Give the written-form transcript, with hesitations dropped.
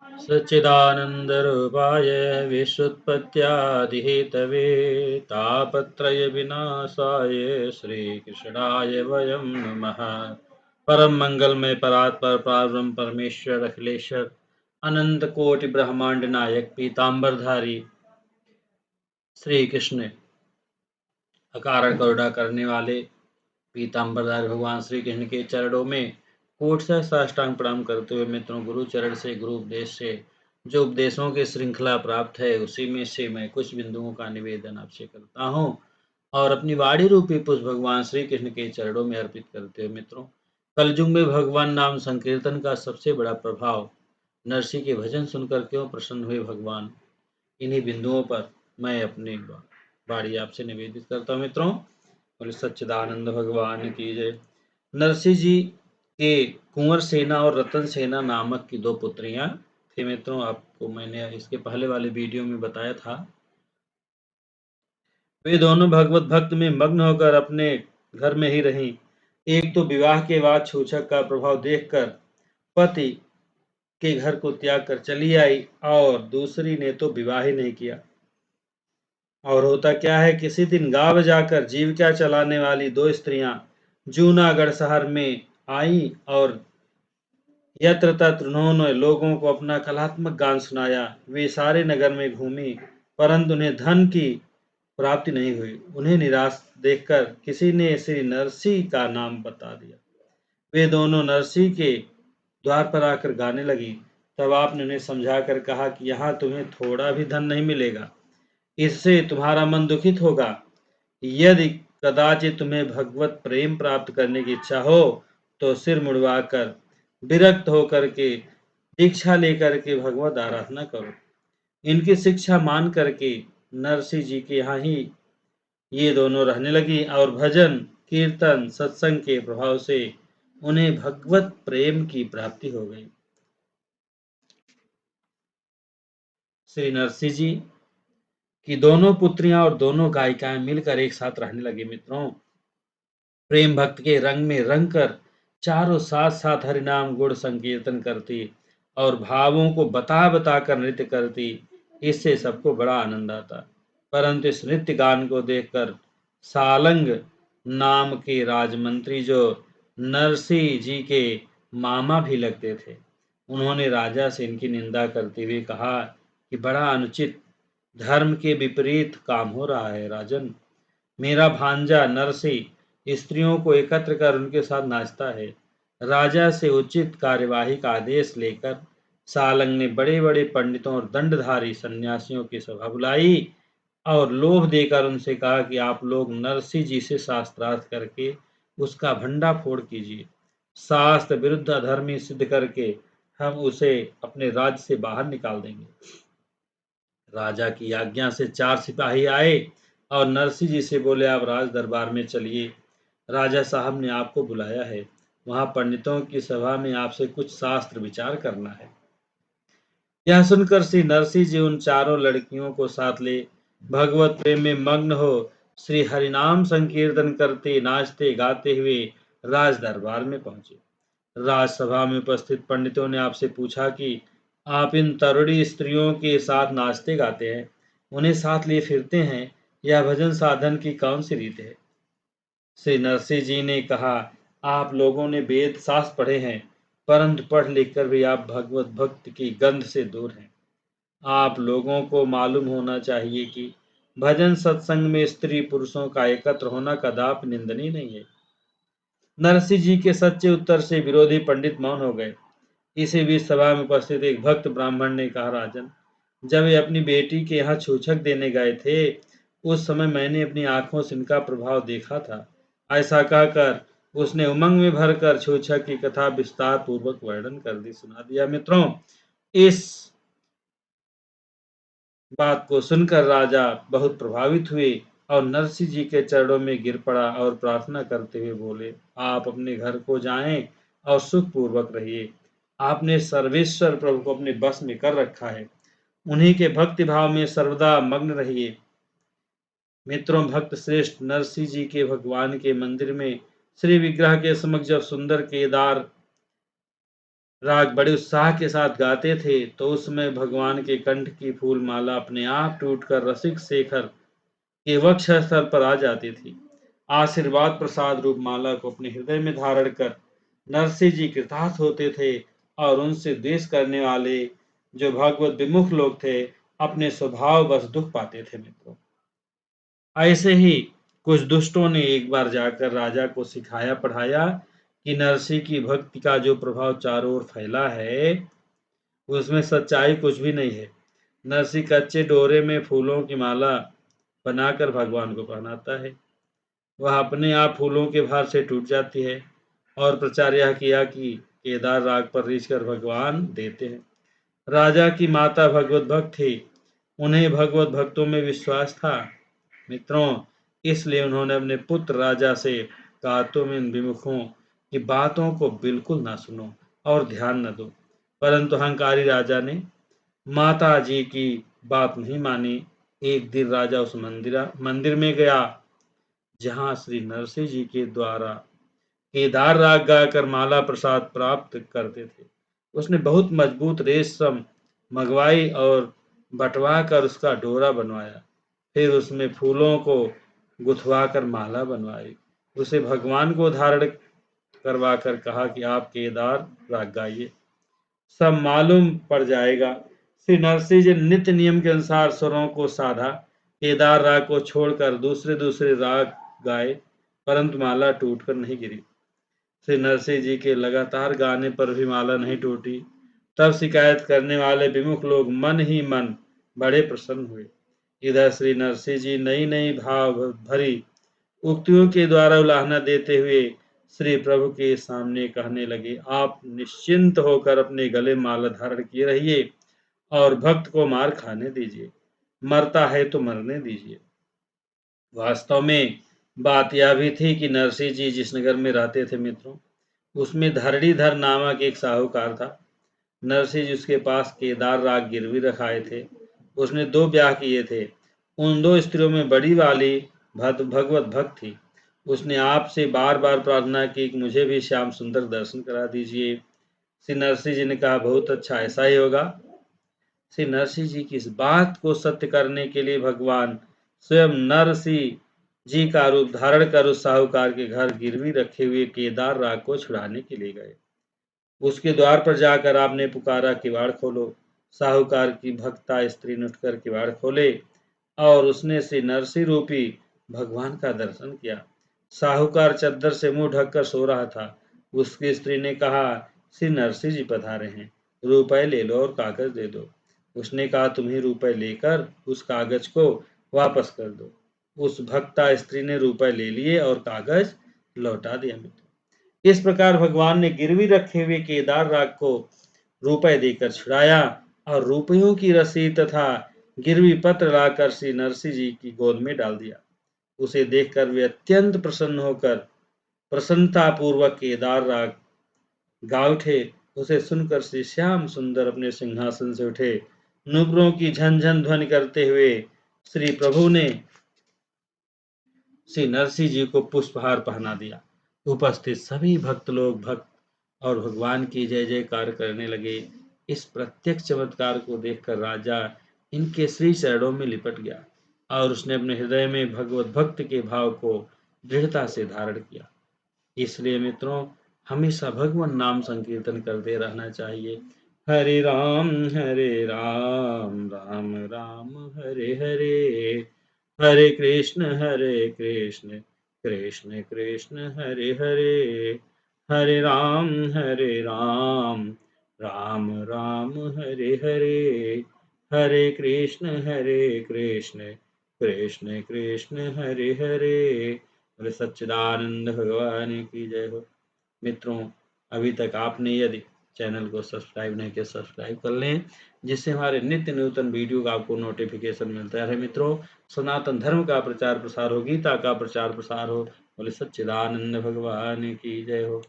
सच्चिदानन्दरूपाय विश्वोत्पत्त्यादिहेतवे तापत्रयविनाशाय श्रीकृष्णाय वयं नमः। परम मंगलमय परात्पर पारब्रह्म परमेश्वर अखिलेश्वर अनंत कोटि ब्रह्मांड नायक पीतांबरधारी श्री कृष्ण अकारण करुणा करने वाले पीतांबरधारी भगवान श्री कृष्ण के चरणों में कोट से साष्टांग प्रणाम करते हुए मित्रों, गुरु चरण से, गुरु उपदेश से जो उपदेशों की श्रृंखला प्राप्त है उसी में से मैं कुछ बिंदुओं का निवेदन आपसे करता हूँ और अपनी वाणी रूपी पुष्प भगवान श्री कृष्ण के चरणों में अर्पित करते हुए मित्रों, कलयुग में भगवान नाम संकीर्तन का सबसे बड़ा प्रभाव नरसिंह के भजन सुनकर क्यों प्रसन्न हुए भगवान, इन्हीं बिंदुओं पर मैं अपनी वाणी आपसे निवेदित करता हूँ मित्रों। बोले सच्चिदानंद भगवान की जय। नरसिंह जी के कुंवर सेना और रतन सेना नामक की दो पुत्रियां थी मित्रों। आपको मैंने इसके पहले वाले वीडियो में बताया था। वे दोनों भगवत भक्त में मग्न होकर अपने घर में ही रहीं। एक तो विवाह के बाद छूछक का प्रभाव देखकर पति के घर को त्याग कर चली आई और दूसरी ने तो विवाह ही नहीं किया। और होता क्या है, किसी दिन गाँव जाकर जीविका चलाने वाली दो स्त्रियां जूनागढ़ शहर में आईं और यत्र तत्र उन्होंने लोगों को अपना कलात्मक गान सुनाया। वे सारे नगर में घूमी परंतु उन्हें धन की प्राप्ति नहीं हुई। उन्हें निराश देखकर किसी ने श्री नरसिंह का नाम बता दिया। वे दोनों नरसिंह के द्वार पर आकर गाने लगी। तब आपने उन्हें समझाकर कहा कि यहाँ तुम्हें थोड़ा भी धन नहीं मिलेगा, इससे तुम्हारा मन दुखित होगा। यदि कदाचित तुम्हें भगवत प्रेम प्राप्त करने की इच्छा हो तो सिर मुड़वाकर विरक्त होकर के दीक्षा लेकर के भगवत आराधना करो। इनकी शिक्षा मान करके नरसिंह जी के यहाँ ही ये दोनों रहने लगी और भजन कीर्तन सत्संग के प्रभाव से उन्हें भगवत प्रेम की प्राप्ति हो गई। श्री नरसिंह जी की दोनों पुत्रियां और दोनों गायिकाएं मिलकर एक साथ रहने लगी मित्रों। प्रेम भक्त के रंग में रंग कर चारों साथ साथ हरिनाम गुण संकीर्तन करती और भावों को बता बता कर नृत्य करती। इससे सबको बड़ा आनंद आता। परंतु इस नृत्य गान को देखकर सालंग नाम के राजमंत्री, जो नरसिंह जी के मामा भी लगते थे, उन्होंने राजा से इनकी निंदा करते हुए कहा कि बड़ा अनुचित, धर्म के विपरीत काम हो रहा है राजन। मेरा भांजा नरसिंह स्त्रियों को एकत्र कर उनके साथ नाचता है। राजा से उचित कार्यवाही का आदेश लेकर सालंग ने बड़े बड़े पंडितों और दंडधारी सन्यासियों की सभा बुलाई और लोभ देकर उनसे कहा कि आप लोग नरसिंह जी से शास्त्रार्थ करके उसका भंडाफोड़ कीजिए। शास्त्र विरुद्ध अधर्मी सिद्ध करके हम उसे अपने राज्य से बाहर निकाल देंगे। राजा की आज्ञा से 4 सिपाही आए और नरसिंह जी से बोले, आप राज दरबार में चलिए, राजा साहब ने आपको बुलाया है। वहां पंडितों की सभा में आपसे कुछ शास्त्र विचार करना है। यह सुनकर श्री नरसिंह जी उन चारों लड़कियों को साथ ले भगवत प्रेम में मग्न हो श्री हरिनाम संकीर्तन करते नाचते गाते हुए राज दरबार में पहुंचे। राजसभा में उपस्थित पंडितों ने आपसे पूछा कि आप इन तरुणी स्त्रियों के साथ नाचते गाते हैं, उन्हें साथ लिए फिरते हैं, यह भजन साधन की कौन सी रीत है? श्री नरसिंह जी ने कहा, आप लोगों ने वेद शास्त्र पढ़े हैं परंतु पढ़ लिख कर भी आप भगवत भक्त की गंध से दूर हैं। आप लोगों को मालूम होना चाहिए कि भजन सत्संग में स्त्री पुरुषों का एकत्र होना कदापि निंदनीय नहीं है। नरसिंह जी के सच्चे उत्तर से विरोधी पंडित मौन हो गए। इसी बीच सभा में उपस्थित एक भक्त ब्राह्मण ने कहा, राजन, जब वे अपनी बेटी के यहाँ छूछक देने गए थे उस समय मैंने अपनी आंखों से इनका प्रभाव देखा था। ऐसा कहकर उसने उमंग में भरकर छूछक की कथा विस्तार पूर्वक वर्णन कर दी, सुना दिया। मित्रों, इस बात को सुनकर राजा बहुत प्रभावित हुए और नरसिंह जी के चरणों में गिर पड़ा और प्रार्थना करते हुए बोले, आप अपने घर को जाएं और सुख पूर्वक रहिए। आपने सर्वेश्वर प्रभु को अपने बस में कर रखा है, उन्हीं के भक्ति भाव में सर्वदा मग्न रहिए। मित्रों, भक्त श्रेष्ठ नरसिंह जी के भगवान के मंदिर में श्री विग्रह के समक्ष जब सुंदर केदार राग बड़े उत्साह के साथ गाते थे, तो उस समय भगवान के कंठ की फूल माला अपने आप टूटकर रसिक शेखर के वक्षस्थल पर आ जाती थी। आशीर्वाद प्रसाद रूप माला को अपने हृदय में धारण कर नरसिंह जी कृतार्थ होते थे और उनसे द्वेष करने वाले जो भगवत विमुख लोग थे, अपने स्वभाव बस दुख पाते थे मित्रों। ऐसे ही कुछ दुष्टों ने एक बार जाकर राजा को सिखाया पढ़ाया कि नरसिंह की भक्ति का जो प्रभाव चारों ओर फैला है, उसमें सच्चाई कुछ भी नहीं है। नरसिंह कच्चे डोरे में फूलों की माला बनाकर भगवान को पहनाता है। वह अपने आप फूलों के भार से टूट जाती है और प्रचार यह किया कि केदार राग पर रीझकर भगवान देते हैं। राजा की माता भगवत भक्त थी, उन्हें भगवत भक्तों में विश्वास था मित्रों, इसलिए उन्होंने अपने पुत्र राजा से कहा, तुम इन विमुखों की बातों को बिल्कुल ना सुनो और ध्यान न दो। परंतु अहंकारी राजा ने माता जी की बात नहीं मानी। एक दिन राजा उस मंदिर में गया जहां श्री नरसिंह जी के द्वारा केदार राग गाकर माला प्रसाद प्राप्त करते थे। उसने बहुत मजबूत रेशम मंगवाई और बटवा कर उसका डोरा बनवाया। फिर उसमें फूलों को गुथवा कर माला बनवाई। उसे भगवान को धारण करवा कर कहा कि आप केदार राग गाइए, सब मालूम पड़ जाएगा। श्री नरसिंह जी नित्य नियम के अनुसार स्वरों को साधा, केदार राग को छोड़कर दूसरे दूसरे राग गाए, परंतु माला टूटकर नहीं गिरी। श्री नरसिंह जी के लगातार गाने पर भी माला नहीं टूटी। तब शिकायत करने वाले विमुख लोग मन ही मन बड़े प्रसन्न हुए। इधर श्री नरसिंह जी नई नई भाव भरी उक्तियों के द्वारा उलाहना देते हुए श्री प्रभु के सामने कहने लगे, आप निश्चिंत होकर अपने गले माला धारण किए रहिए और भक्त को मार खाने दीजिए, मरता है तो मरने दीजिए। वास्तव में बात यह भी थी कि नरसिंह जी जिस नगर में रहते थे मित्रों, उसमें धरणीधर नामक एक साहूकार था। नरसिंह जी उसके पास केदार राग गिरवी रखाए थे। उसने 2 ब्याह किए थे। उन 2 स्त्रियों में बड़ी वाली भगवत भक्त थी। उसने आपसे बार-बार प्रार्थना की कि मुझे भी श्याम सुंदर दर्शन करा दीजिए। श्री नरसिंह जी ने कहा, बहुत अच्छा, ऐसा ही होगा। श्री नरसिंह जी की इस बात को सत्य करने के लिए भगवान स्वयं नरसिंह जी का रूप धारण कर उस साहूकार के घर गिरवी रखे हुए केदार राग को छुड़ाने के लिए गए। उसके द्वार पर जाकर आपने पुकारा, किवाड़ खोलो। साहूकार की भक्ता स्त्री ने उठकर किवाड़ खोले और उसने श्री नरसिंह रूपी भगवान का दर्शन किया। साहूकार चद्दर से मुंह ढककर सो रहा था। उसकी स्त्री ने कहा, श्री नरसिंह जी पधारे हैं, रुपए ले लो और कागज दे दो। उसने कहा, तुम्ही रुपए लेकर उस कागज को वापस कर दो। उस भक्ता स्त्री ने रुपए ले लिए और कागज लौटा दिया। इस प्रकार भगवान ने गिरवी रखे हुए केदार राग को रुपए देकर छुड़ाया और रुपयों की रसीद तथा गिरवी पत्र लाकर श्री नरसिंह जी की गोद में डाल दिया। उसे देखकर वे अत्यंत प्रसन्न होकर प्रसन्नता पूर्वक केदार राग गा उठे। उसे सुनकर श्री श्याम सुंदर अपने सिंहासन से उठे। नुपुरों की झनझन ध्वनि करते हुए श्री प्रभु ने श्री नरसिंह जी को पुष्पहार पहना दिया। उपस्थित सभी भक्त लोग भक्त और भगवान की जय जयकार करने लगे। इस प्रत्यक्ष चमत्कार को देखकर राजा इनके श्री चरणों में लिपट गया और उसने अपने हृदय में भगवत भक्त के भाव को दृढ़ता से धारण किया। इसलिए मित्रों, हमेशा भगवान नाम संकीर्तन करते रहना चाहिए। हरे राम राम राम हरे हरे, हरे कृष्ण कृष्ण कृष्ण हरे हरे, हरे राम राम राम हरे हरे, हरे कृष्ण कृष्ण कृष्ण हरे हरे। बोले सच्चिदानंद भगवान की जय हो। मित्रों, अभी तक आपने यदि चैनल को सब्सक्राइब नहीं किया, सब्सक्राइब कर लें, जिससे हमारे नित्य नूतन वीडियो का आपको नोटिफिकेशन मिलता है। मित्रों, सनातन धर्म का प्रचार प्रसार हो, गीता का प्रचार प्रसार हो। बोले सच्चिदानंद भगवान की जय हो।